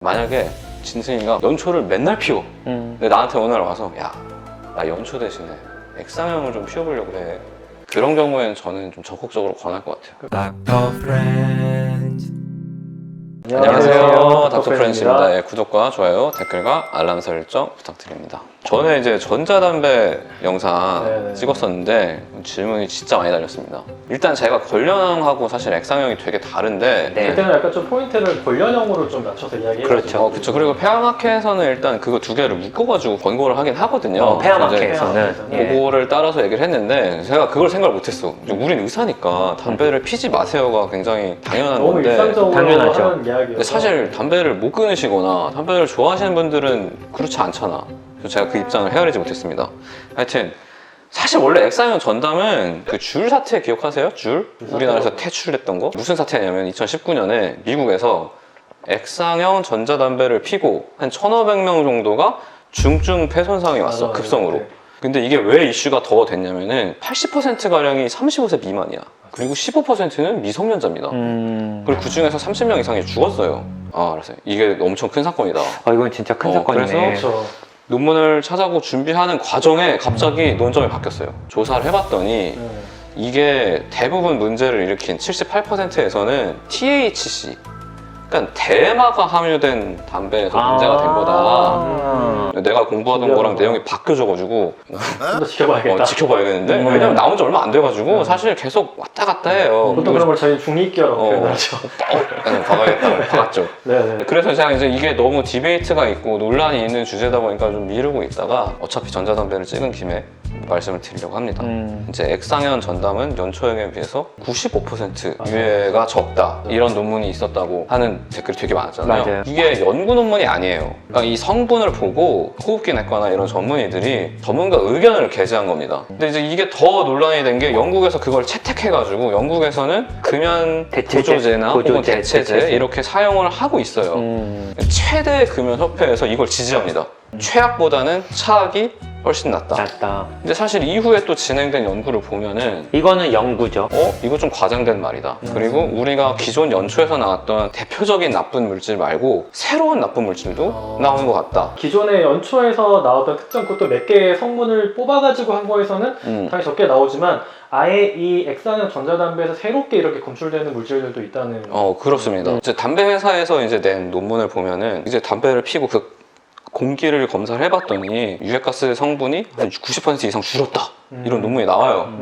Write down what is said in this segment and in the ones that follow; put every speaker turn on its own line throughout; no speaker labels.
만약에 진승이가 연초를 맨날 피워. 근데 나한테 오늘 와서 야, 나 연초 대신에 액상형을 좀 피워보려고 해. 그런 경우에는 저는 좀 적극적으로 권할 것 같아요. 안녕하세요. 닥터프렌즈입니다. 예, 구독과 좋아요, 댓글과 알람 설정 부탁드립니다. 전에 이제 전자담배 영상 찍었었는데 질문이 진짜 많이 달렸습니다. 일단 제가 권련형하고 사실 액상형이 되게 다른데
그때는 약간 좀 포인트를 권련형으로 좀 맞춰서 이야기해요.
그렇죠. 그렇죠. 그리고 폐암학회에서는 일단 그거 두 개를 묶어가지고 권고를 하긴 하거든요.
폐암학회에서는
그거를 따라서 얘기를 했는데 제가 그걸 생각을 못했어. 우린 의사니까 담배를 피지 마세요가 굉장히 당연한
너무
건데
일상적으로
당연하죠.
하는 이야기여서.
근데 사실 담배를 못 끊으시거나 담배를 좋아하시는 분들은 그렇지 않잖아. 그래서 제가 그 입장을 헤아리지 못했습니다. 하여튼 사실 원래 액상형 전담은 그 줄 사태 기억하세요? 줄? 우리나라에서 퇴출됐던 거? 무슨 사태냐면 2019년에 미국에서 액상형 전자담배를 피고 한 1,500명 정도가 중증 폐손상이 왔어.
맞아,
급성으로.
네.
근데 이게 왜 이슈가 더 됐냐면은 80%가량이 35세 미만이야. 그리고 15%는 미성년자입니다. 그리고 그 중에서 30명 이상이 죽었어요. 아, 알았어요. 이게 엄청 큰 사건이다.
이건 진짜 큰 사건이네.
그래서
그렇죠.
논문을 찾아보고 준비하는 과정에 갑자기 논점이 바뀌었어요. 조사를 해봤더니 이게 대부분 문제를 일으킨 78%에서는 THC, 그러니까 대마가 함유된 담배에서 문제가 된 거다. 내가 공부하던 거랑 내용이 바뀌어져가지고
좀 더 지켜봐야겠다.
지켜봐야겠는데 왜냐면 나온 지 얼마 안 돼가지고 사실 계속 왔다 갔다 해요.
보통 그런 걸 저희 중2기라고 표현하죠.
박아야겠다. 박았죠.
네네.
그래서 제가 이제 이게 너무 디베이트가 있고 논란이 있는 주제다 보니까 좀 미루고 있다가 어차피 전자담배를 찍은 김에 말씀을 드리려고 합니다. 이제 액상형 전담은 연초형에 비해서 95% 유해가 적다 이런 논문이 있었다고 하는 댓글이 되게 많았잖아요.
맞아요.
이게 연구 논문이 아니에요. 그러니까 이 성분을 보고 호흡기 내과나 이런 전문의들이 전문가 의견을 게재한 겁니다. 근데 이제 이게 더 논란이 된 게 영국에서 그걸 채택해가지고 영국에서는 금연
대체제,
보조제나 혹은
보조제,
대체제
대체제.
이렇게 사용을 하고 있어요. 최대 금연협회에서 이걸 지지합니다. 최악보다는 차악이 훨씬 낫다.
낫다.
근데 사실 이후에 또 진행된 연구를 보면은
이거는 연구죠.
이거 좀 과장된 말이다. 그리고 우리가 기존 연초에서 나왔던 대표적인 나쁜 물질 말고 새로운 나쁜 물질도 나오는 것 같다.
기존의 연초에서 나왔던 특정 그것도 몇 개의 성분을 뽑아가지고 한 거에서는 당연히 적게 나오지만 아예 이 액상형 전자담배에서 새롭게 이렇게 검출되는 물질들도 있다는.
그렇습니다. 이제 담배 회사에서 이제 낸 논문을 보면은 이제 담배를 피고 그 공기를 검사를 해봤더니 유해가스 성분이 한 90% 이상 줄었다 이런 논문이 나와요.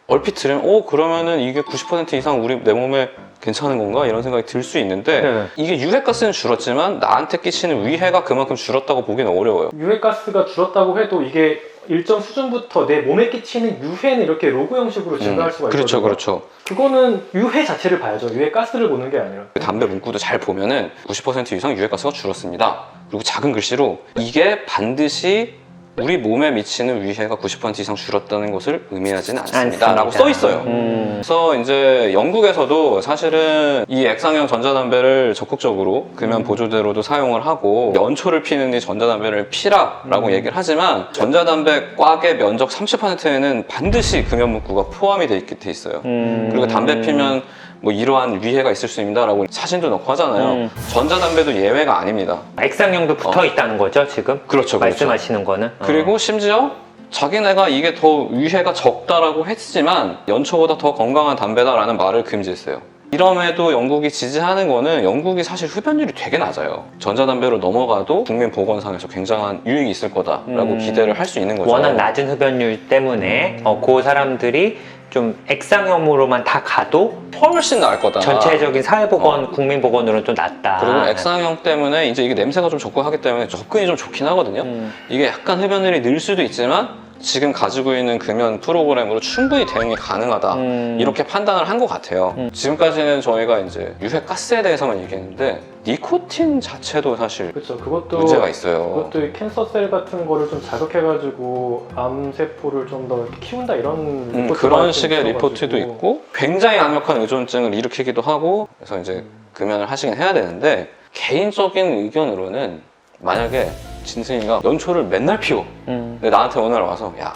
얼핏 들으면 그러면은 이게 90% 이상 우리 내 몸에 괜찮은 건가 이런 생각이 들 수 있는데 이게 유해가스는 줄었지만 나한테 끼치는 위해가 그만큼 줄었다고 보기는 어려워요.
유해가스가 줄었다고 해도 이게 일정 수준부터 내 몸에 끼치는 유해는 이렇게 로그 형식으로 증가할 수가 있거든요.
그렇죠.
그거는 유해 자체를 봐야죠. 유해가스를 보는 게 아니라.
담배 문구도 잘 보면은 90% 이상 유해가스가 줄었습니다. 그리고 작은 글씨로 이게 반드시 우리 몸에 미치는 위해가 90% 이상 줄었다는 것을 의미하지는 않습니다. 라고 써 있어요. 그래서 이제 영국에서도 사실은 이 액상형 전자담배를 적극적으로 금연 보조제로도 사용을 하고 연초를 피는 이 전자담배를 피라라고 얘기를 하지만 전자담배 꽉의 면적 30%에는 반드시 금연 문구가 포함이 돼 있어요. 그리고 담배 피면 뭐 이러한 위해가 있을 수 있습니다라고 사진도 넣고 하잖아요. 전자담배도 예외가 아닙니다.
액상형도 붙어 있다는 거죠, 지금?
그렇죠.
말씀하시는 거는?
그리고 심지어 자기네가 이게 더 위해가 적다라고 했지만 연초보다 더 건강한 담배다라는 말을 금지했어요. 이럼에도 영국이 지지하는 거는 영국이 사실 흡연율이 되게 낮아요. 전자담배로 넘어가도 국민보건상에서 굉장한 유익이 있을 거다라고 기대를 할 수 있는 거죠.
워낙 낮은 흡연율 때문에 그 사람들이 좀 액상형으로만 다 가도
훨씬 나을 거다.
전체적인 사회보건, 국민보건으로는 좀 낫다.
그리고 액상형 때문에 이제 이게 냄새가 좀 적고 하기 때문에 접근이 좀 좋긴 하거든요. 이게 약간 흡연율이 늘 수도 있지만 지금 가지고 있는 금연 프로그램으로 충분히 대응이 가능하다 이렇게 판단을 한 것 같아요. 지금까지는 저희가 이제 유해가스에 대해서만 얘기했는데 니코틴 자체도 사실
그렇죠. 그것도
문제가 있어요.
그것도 이 캔서셀 같은 거를 좀 자극해가지고 암세포를 좀 더 키운다 이런 리포트가
그런 식의
있어가지고.
리포트도 있고 굉장히 강력한 의존증을 일으키기도 하고 그래서 이제 금연을 하시긴 해야 되는데 개인적인 의견으로는 만약에 진승이가 연초를 맨날 피워. 근데 나한테 오늘 와서 야,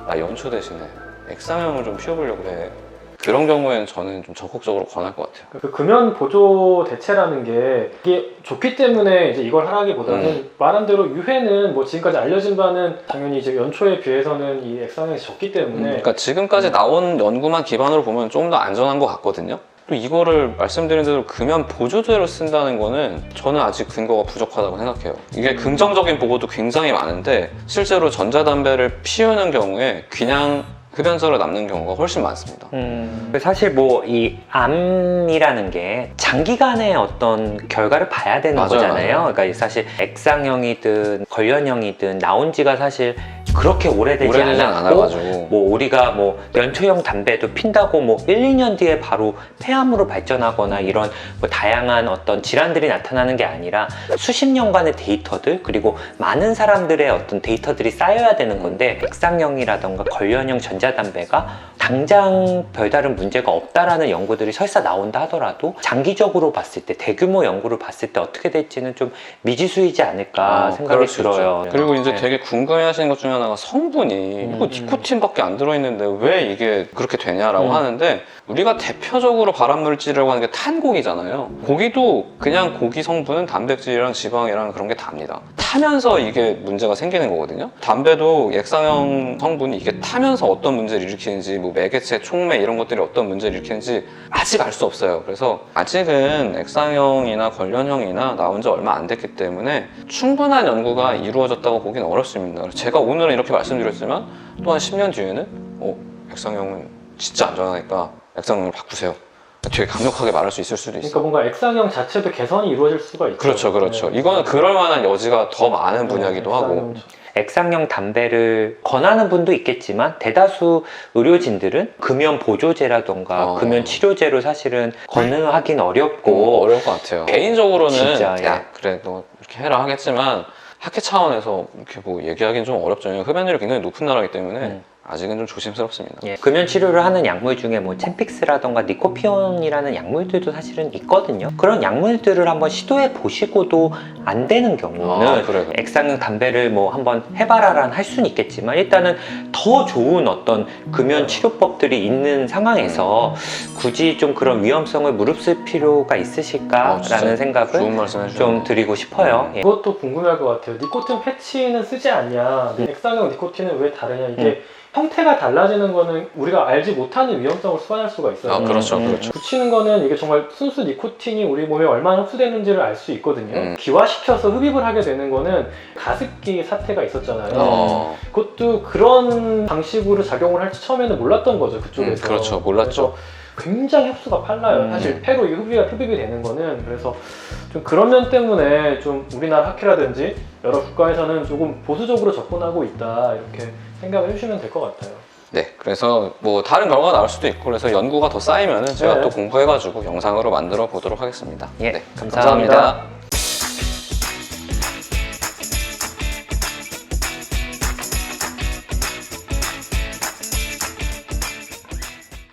나 연초 대신에 액상형을 좀 피워보려고 해. 그런 경우에는 저는 좀 적극적으로 권할 것 같아요.
그 금연 보조 대체라는 게 이게 좋기 때문에 이제 이걸 하라기보다는 말한 대로 유해는 뭐 지금까지 알려진 바는 당연히 이제 연초에 비해서는 이 액상형이 적기 때문에
그러니까 지금까지 나온 연구만 기반으로 보면 좀 더 안전한 것 같거든요. 또 이거를 말씀드린 대로 금연 보조제로 쓴다는 거는 저는 아직 근거가 부족하다고 생각해요. 이게 긍정적인 보고도 굉장히 많은데 실제로 전자담배를 피우는 경우에 그냥 흡연자로 남는 경우가 훨씬 많습니다.
사실 뭐 이 암이라는 게 장기간의 어떤 결과를 봐야 되는
맞아요,
거잖아요.
맞아요.
그러니까 사실 액상형이든 관련형이든 나온 지가 사실 그렇게 오래되지 않았고
않아가지고
뭐 우리가 뭐 연초형 담배도 핀다고 뭐 1, 2년 뒤에 바로 폐암으로 발전하거나 이런 뭐 다양한 어떤 질환들이 나타나는 게 아니라 수십 년간의 데이터들 그리고 많은 사람들의 어떤 데이터들이 쌓여야 되는 건데 액상형이라던가 관련형 전자담배가 당장 별다른 문제가 없다라는 연구들이 설사 나온다 하더라도 장기적으로 봤을 때 대규모 연구를 봤을 때 어떻게 될지는 좀 미지수이지 않을까 생각이
그럴 수
들어요.
있죠. 그리고 이제
네.
되게 궁금해하시는 것 중에 하나가 성분이 이거 니코틴밖에 안 들어있는데 왜 이게 그렇게 되냐라고 하는데 우리가 대표적으로 발암물질이라고 하는 게 탄고기잖아요. 고기도 그냥 고기 성분은 단백질이랑 지방이랑 그런 게 답니다. 타면서 이게 문제가 생기는 거거든요. 담배도 액상형 성분이 이게 타면서 어떤 문제를 일으키는지 뭐 매개체, 촉매 이런 것들이 어떤 문제를 일으키는지 아직 알 수 없어요. 그래서 아직은 액상형이나 관련형이나 나온 지 얼마 안 됐기 때문에 충분한 연구가 이루어졌다고 보기는 어렵습니다. 제가 오늘은 이렇게 말씀드렸지만 또 한 10년 뒤에는 액상형은 진짜 안전하니까 액상형을 바꾸세요. 되게 강력하게 말할 수 있을 수도 있어요.
그러니까 뭔가 액상형 자체도 개선이 이루어질 수가 있죠.
그렇죠, 그렇죠.
네.
이거는 그럴 만한 여지가 더 많은 분야기도
네,
하고.
액상형
액상형 담배를 권하는 분도 있겠지만 대다수 의료진들은 금연 보조제라던가 금연 치료제로 사실은 권유하긴 어렵고
어려울 것 같아요. 개인적으로는
진짜, 예.
야 그래 너 이렇게 해라 하겠지만 학회 차원에서 이렇게 뭐 얘기하기는 좀 어렵죠. 흡연율이 굉장히 높은 나라이기 때문에 아직은 좀 조심스럽습니다.
예, 금연 치료를 하는 약물 중에 뭐 챔픽스라던가 니코피온이라는 약물들도 사실은 있거든요. 그런 약물들을 한번 시도해 보시고도 안 되는 경우는
그래.
액상형 담배를 뭐 한번 해봐라란 할 수는 있겠지만 일단은 더 좋은 어떤 금연 치료법들이 있는 상황에서 굳이 좀 그런 위험성을 무릅쓸 필요가 있으실까라는 생각을
좋은 말씀 해주셨네요.
좀 드리고 싶어요. 예.
그것도 궁금할 것 같아요. 니코틴 패치는 쓰지 않냐? 액상형 니코틴은 왜 다르냐? 이게 형태가 달라지는 거는 우리가 알지 못하는 위험성을 수반할 수가 있어요.
그렇죠, 그렇죠.
붙이는 거는 이게 정말 순수 니코틴이 우리 몸에 얼마나 흡수되는지를 알 수 있거든요. 기화시켜서 흡입을 하게 되는 거는 가습기 사태가 있었잖아요. 그것도 그런 방식으로 작용을 할지 처음에는 몰랐던 거죠, 그쪽에서.
그렇죠, 몰랐죠.
굉장히 흡수가 빨라요. 사실 폐로 이 흡입이 되는 거는. 그래서 좀 그런 면 때문에 좀 우리나라 학회라든지 여러 국가에서는 조금 보수적으로 접근하고 있다 이렇게 생각을 해주시면 될 것 같아요.
네, 그래서 뭐 다른 결과가 나올 수도 있고 그래서 연구가 더 쌓이면은 제가 또 공부해가지고 영상으로 만들어 보도록 하겠습니다.
예,
네,
감사합니다.